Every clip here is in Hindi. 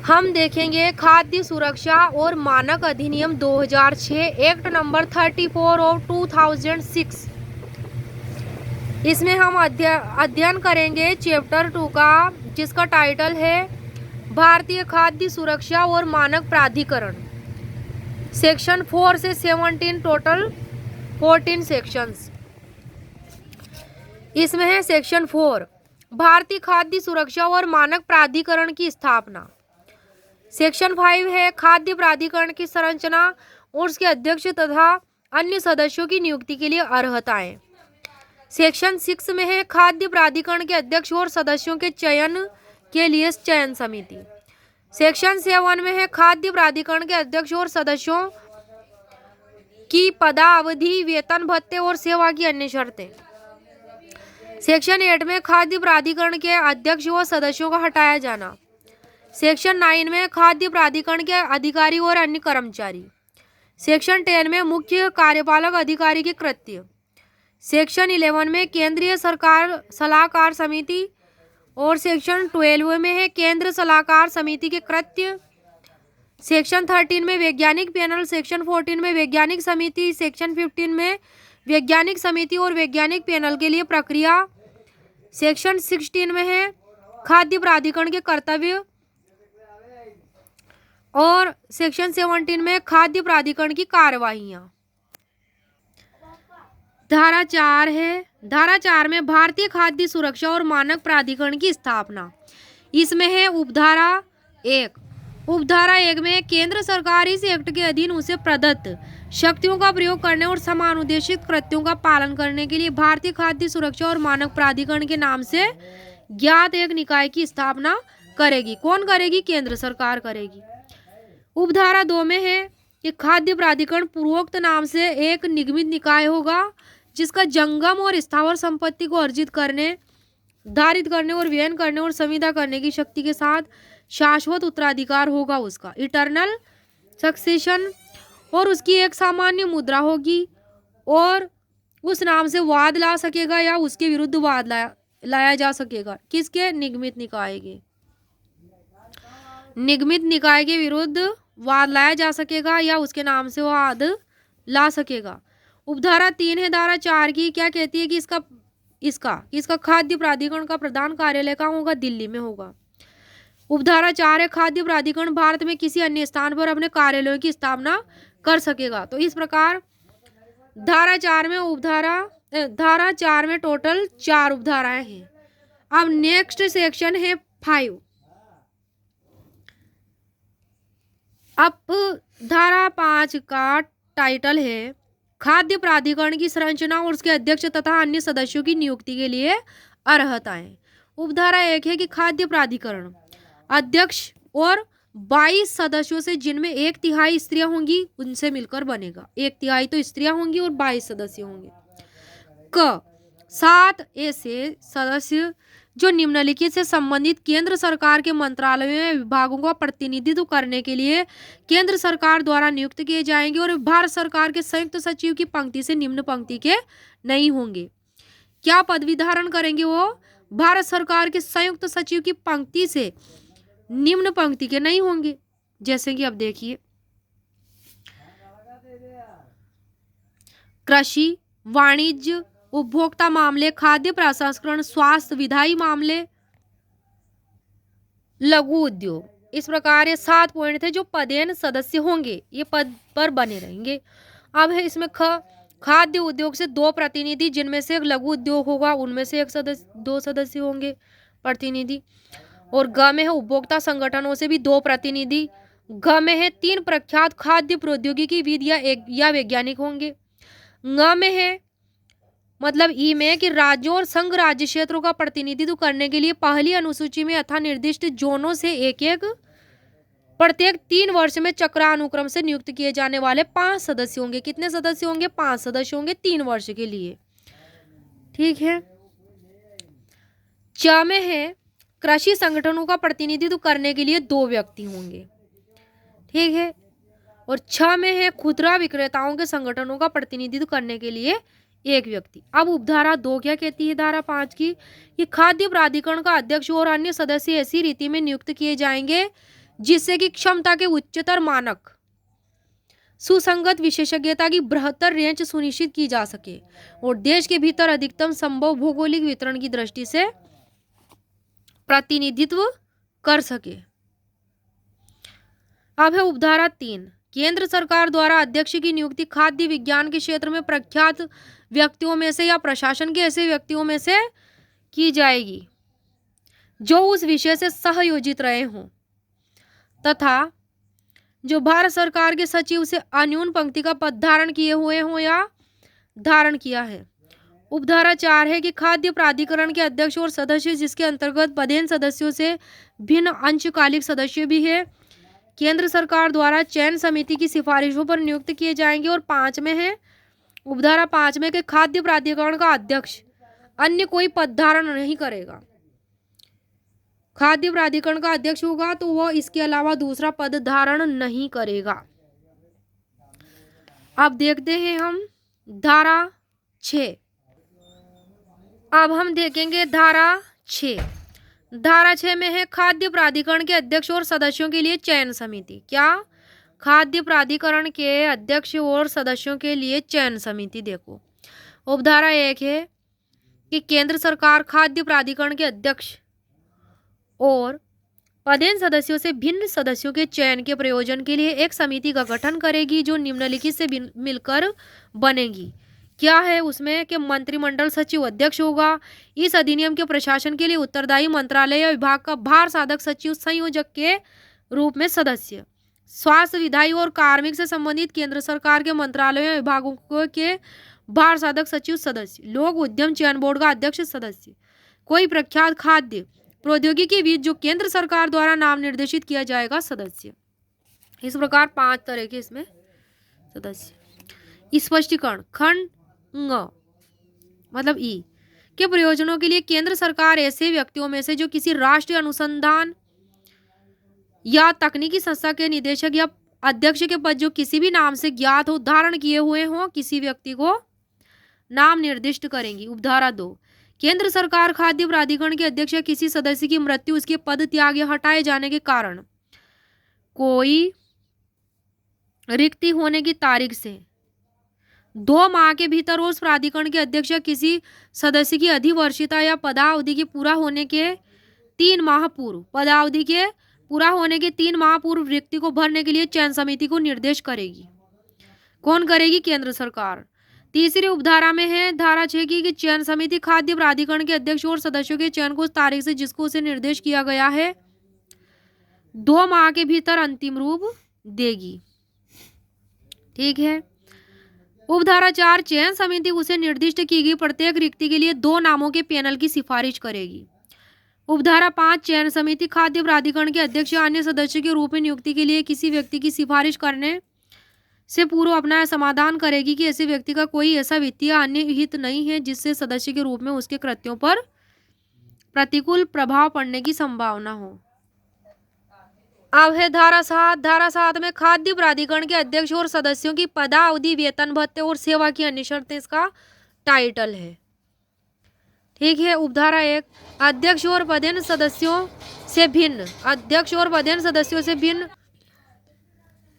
हम देखेंगे खाद्य सुरक्षा और मानक अधिनियम 2006 एक्ट नंबर 34 ऑफ 2006। इसमें हम अध्ययन करेंगे चैप्टर 2 का, जिसका टाइटल है भारतीय खाद्य सुरक्षा और मानक प्राधिकरण। सेक्शन 4 से 17, टोटल 14 सेक्शंस। इसमें है सेक्शन 4 भारतीय खाद्य सुरक्षा और मानक प्राधिकरण की स्थापना। सेक्शन 5 है खाद्य प्राधिकरण की संरचना और उसके अध्यक्ष तथा अन्य सदस्यों की नियुक्ति के लिए अर्हताएं। सेक्शन 6 में है खाद्य प्राधिकरण के अध्यक्ष और सदस्यों के चयन के लिए चयन समिति। सेक्शन 7 में है खाद्य प्राधिकरण के अध्यक्ष और सदस्यों की पदावधि, वेतन, भत्ते और सेवा की अन्य शर्तें। सेक्शन 8 में खाद्य प्राधिकरण के अध्यक्ष व सदस्यों का हटाया जाना। सेक्शन 9 में खाद्य प्राधिकरण के अधिकारी और अन्य कर्मचारी। सेक्शन 10 में मुख्य कार्यपालक अधिकारी के कृत्य। सेक्शन 11 में केंद्रीय सरकार सलाहकार समिति और सेक्शन 12 में है केंद्र सलाहकार समिति के कृत्य। सेक्शन 13 में वैज्ञानिक पैनल। सेक्शन 14 में वैज्ञानिक समिति। सेक्शन 15 में वैज्ञानिक समिति और वैज्ञानिक पैनल के लिए प्रक्रिया। सेक्शन 16 में है खाद्य प्राधिकरण के कर्तव्य और सेक्शन 17 में खाद्य प्राधिकरण की कार्यवाहियां। धारा 4 है। धारा 4 में भारतीय खाद्य सुरक्षा और मानक प्राधिकरण की स्थापना। इसमें है उपधारा 1। उपधारा 1 में केंद्र सरकार इस एक्ट के अधीन उसे प्रदत्त शक्तियों का प्रयोग करने और समानुदेशित कृत्यों का पालन करने के लिए भारतीय खाद्य सुरक्षा और मानक प्राधिकरण के नाम से ज्ञात एक निकाय की स्थापना करेगी। कौन करेगी? केंद्र सरकार करेगी। उपधारा 2 में है कि खाद्य प्राधिकरण पूर्वोक्त नाम से एक निगमित निकाय होगा जिसका जंगम और स्थावर संपत्ति को अर्जित करने, धारित करने और व्ययन करने और संविदा करने की शक्ति के साथ शाश्वत उत्तराधिकार होगा, उसका इटर्नल सक्सेशन, और उसकी एक सामान्य मुद्रा होगी और उस नाम से वाद ला सकेगा या उसके विरुद्ध वाद लाया जा सकेगा। किसके? निगमित निकाय के। निगमित निकाय के विरुद्ध वाद लाया जा सकेगा या उसके नाम से वाद ला सकेगा। उपधारा 3 है धारा 4 की, क्या कहती है कि इसका खाद्य प्राधिकरण का प्रधान कार्यालय कहाँ होगा? दिल्ली में होगा। उपधारा 4 है खाद्य प्राधिकरण भारत में किसी अन्य स्थान पर अपने कार्यालयों की स्थापना कर सकेगा। तो इस प्रकार धारा 4 में टोटल 4 उपधाराएं हैं। अब नेक्स्ट सेक्शन है 5। अब धारा 5 का टाइटल है खाद्य प्राधिकरण की संरचना और उसके अध्यक्ष तथा अन्य सदस्यों की नियुक्ति के लिए अर्हताएं। उपधारा 1 है कि खाद्य प्राधिकरण अध्यक्ष और 22 सदस्यों से, जिनमें 1/3 स्त्रियां होंगी, उनसे मिलकर बनेगा। 1/3 तो स्त्रियां होंगी और 22 सदस्य होंगे। 7 ऐसे सदस्य जो निम्नलिखित से संबंधित केंद्र सरकार के मंत्रालयों में विभागों का प्रतिनिधित्व करने के लिए केंद्र सरकार द्वारा नियुक्त किए जाएंगे और भारत सरकार के संयुक्त सचिव की पंक्ति से निम्न पंक्ति के नहीं होंगे। क्या पदवी धारण करेंगे? वो भारत सरकार के संयुक्त सचिव की पंक्ति से निम्न पंक्ति के नहीं होंगे। जैसे कि अब देखिए, कृषि, वाणिज्य, उपभोक्ता मामले, खाद्य प्रसंस्करण, स्वास्थ्य, विधायी मामले, लघु उद्योग। इस प्रकार ये 7 पॉइंट थे जो पदेन सदस्य होंगे, ये पद पर बने रहेंगे। अब है इसमें खाद्य उद्योग से 2 प्रतिनिधि, जिनमें से एक लघु उद्योग होगा, उनमें से 2 सदस्य होंगे प्रतिनिधि। और ग में है उपभोक्ता संगठनों से भी 2 प्रतिनिधि। घ में है 3 प्रख्यात खाद्य प्रौद्योगिकीविद या वैज्ञानिक होंगे। ङ में है मतलब ई में कि राज्यों और संघ राज्य क्षेत्रों का प्रतिनिधित्व करने के लिए पहली अनुसूची में यथा निर्दिष्ट जोनों से प्रत्येक 3 वर्ष में चक्रानुक्रम से नियुक्त किए जाने वाले 5 सदस्य होंगे। कितने सदस्य होंगे? 5 सदस्य होंगे 3 वर्ष के लिए। ठीक है। च में है कृषि संगठनों का प्रतिनिधित्व करने के लिए 2 व्यक्ति होंगे। ठीक है। और 6 में है खुदरा विक्रेताओं के संगठनों का प्रतिनिधित्व करने के लिए 1 व्यक्ति। अब उपधारा 2 क्या कहती है? धारा 5 की कि खाद्य प्राधिकरण का अध्यक्ष और अन्य सदस्य ऐसी रीति में नियुक्त किए जाएंगे जिससे कि क्षमता के उच्चतर मानक, सुसंगत विशेषज्ञता की बृहत्तर रेंज सुनिश्चित की जा सके और देश के भीतर अधिकतम संभव भौगोलिक वितरण की दृष्टि से प्रतिनिधित्व कर सके। अब है उपधारा 3, केंद्र सरकार द्वारा अध्यक्ष की नियुक्ति खाद्य विज्ञान के क्षेत्र में प्रख्यात व्यक्तियों में से या प्रशासन के ऐसे व्यक्तियों में से की जाएगी जो उस विषय से सहयोजित रहे हों तथा जो भारत सरकार के सचिव से अन्यून पंक्ति का पद धारण किए हुए हों या धारण किया है। उपधारा 4 है कि खाद्य प्राधिकरण के अध्यक्ष और सदस्य जिसके अंतर्गत पदेन सदस्यों से भिन्न अंशकालिक सदस्य भी है केंद्र सरकार द्वारा चयन समिति की सिफारिशों पर नियुक्त किए जाएंगे। और 5 में है उपधारा 5 में कि खाद्य प्राधिकरण का अध्यक्ष अन्य कोई पद धारण नहीं करेगा। खाद्य प्राधिकरण का अध्यक्ष होगा तो वह इसके अलावा दूसरा पद धारण नहीं करेगा। अब देखते हैं हम धारा 6। अब हम देखेंगे धारा 6। धारा 6 में है खाद्य प्राधिकरण के अध्यक्ष और सदस्यों के लिए चयन समिति। क्या? खाद्य प्राधिकरण के अध्यक्ष और सदस्यों के लिए चयन समिति। देखो उपधारा 1 है कि केंद्र सरकार खाद्य प्राधिकरण के अध्यक्ष और पदेन सदस्यों से भिन्न सदस्यों के चयन के प्रयोजन के लिए एक समिति का गठन करेगी जो निम्नलिखित से मिलकर बनेगी। क्या है उसमें कि मंत्रिमंडल सचिव अध्यक्ष होगा। इस अधिनियम के प्रशासन के लिए उत्तरदायी मंत्रालय या विभाग का भार साधक सचिव संयोजक के रूप में सदस्य, स्वास्थ्य, विधायी और कार्मिक से संबंधित केंद्र सरकार के मंत्रालयों या विभागों के भार साधक सचिव सदस्य, लोक उद्यम चयन बोर्ड का अध्यक्ष सदस्य, कोई प्रख्यात खाद्य प्रौद्योगिकी जो केंद्र सरकार द्वारा नाम निर्देशित किया जाएगा सदस्य। इस प्रकार 5 तरह के इसमें सदस्य। स्पष्टीकरण खंड ङ मतलब ई के प्रयोजनों के लिए केंद्र सरकार ऐसे व्यक्तियों में से जो किसी राष्ट्रीय अनुसंधान या तकनीकी संस्था के निदेशक या अध्यक्ष के पद जो किसी भी नाम से ज्ञात हो धारण किए हुए हों किसी व्यक्ति को नाम निर्दिष्ट करेंगी। उपधारा 2 केंद्र सरकार खाद्य प्राधिकरण के अध्यक्ष या किसी सदस्य की मृत्यु, उसके पद त्याग या हटाए जाने के कारण कोई रिक्ति होने की तारीख से 2 माह के भीतर उस प्राधिकरण के अध्यक्ष या किसी सदस्य की अधिवर्षिता या पदावधि के पूरा होने के 3 माह पूर्व पदावधि के पूरा होने के 3 माह पूर्व रिक्ति को भरने के लिए चयन समिति को निर्देश करेगी। कौन करेगी? केंद्र सरकार। तीसरी उपधारा में है धारा 6 की कि चयन समिति खाद्य प्राधिकरण के अध्यक्ष और सदस्यों के चयन को उस तारीख से जिसको उसे निर्देश किया गया है 2 माह के भीतर अंतिम रूप देगी। ठीक है। उपधारा 4 चयन समिति उसे निर्दिष्ट की गई प्रत्येक रिक्ति के लिए 2 नामों के पैनल की सिफारिश करेगी। उपधारा 5 चयन समिति खाद्य प्राधिकरण के अध्यक्ष या अन्य सदस्य के रूप में नियुक्ति के लिए किसी व्यक्ति की सिफारिश करने से पूर्व अपना समाधान करेगी कि ऐसे व्यक्ति का कोई ऐसा वित्तीय अन्य हित नहीं है जिससे सदस्य के रूप में उसके कृत्यों पर प्रतिकूल प्रभाव पड़ने की संभावना हो। अब है धारा 7। धारा 7 में खाद्य प्राधिकरण के अध्यक्ष और सदस्यों की पदावधि, वेतन भत्ते और सेवा की अन्य शर्तें इसका टाइटल है। ठीक है। उपधारा 1 अध्यक्ष और पदेन सदस्यों से भिन्न, अध्यक्ष और पदेन सदस्यों से भिन्न।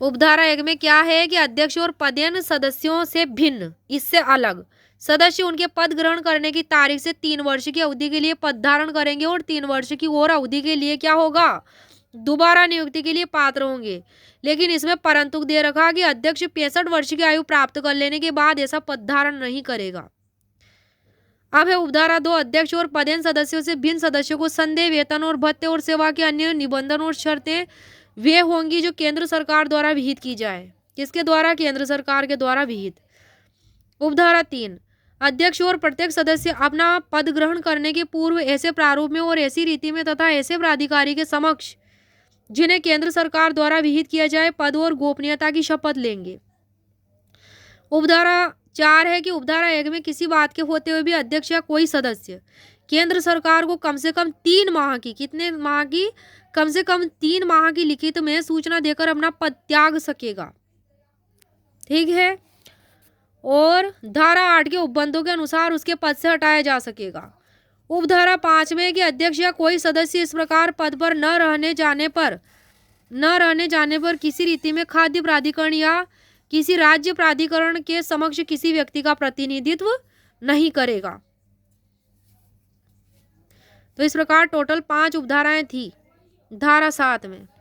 उपधारा 1 में क्या है कि अध्यक्ष और पदेन सदस्यों से भिन्न, इससे अलग सदस्य उनके पद ग्रहण करने की तारीख से 3 वर्ष की अवधि के लिए पद धारण करेंगे और 3 वर्ष की और अवधि के लिए क्या होगा? दोबारा नियुक्ति के लिए पात्र होंगे। लेकिन इसमें परंतु दे रखा कि अध्यक्ष 65 वर्ष की आयु प्राप्त कर लेने के बाद ऐसा पद धारण नहीं करेगा। अब है उपधारा 2 अध्यक्ष और पदेन सदस्यों से भिन्न सदस्यों को संदेह, वेतन और भत्ते और सेवा के अन्य निबंधन और शर्तें वे होंगी जो केंद्र सरकार द्वारा विहित की जाए। किसके द्वारा? केंद्र सरकार के द्वारा विहित। उपधारा 3 अध्यक्ष और प्रत्येक सदस्य अपना पद ग्रहण करने के पूर्व ऐसे प्रारूप में और ऐसी रीति में तथा ऐसे प्राधिकारी के समक्ष जिन्हें केंद्र सरकार द्वारा विहित किया जाए पद और गोपनीयता की शपथ लेंगे। उपधारा 4 है कि उपधारा 1 में किसी बात के होते हुए भी अध्यक्ष या कोई सदस्य केंद्र सरकार को कम से कम 3 माह की, कितने माह की? कम से कम 3 माह की लिखित में सूचना देकर अपना पद त्याग सकेगा। ठीक है। और धारा 8 के उपबंधों के अनुसार उसके पद से हटाया जा सकेगा। उपधारा 5 में कि अध्यक्ष या कोई सदस्य इस प्रकार पद पर न रहने जाने पर न रहने जाने पर किसी रीति में खाद्य प्राधिकरण या किसी राज्य प्राधिकरण के समक्ष किसी व्यक्ति का प्रतिनिधित्व नहीं करेगा। तो इस प्रकार टोटल 5 उपधाराएं थी धारा 7 में।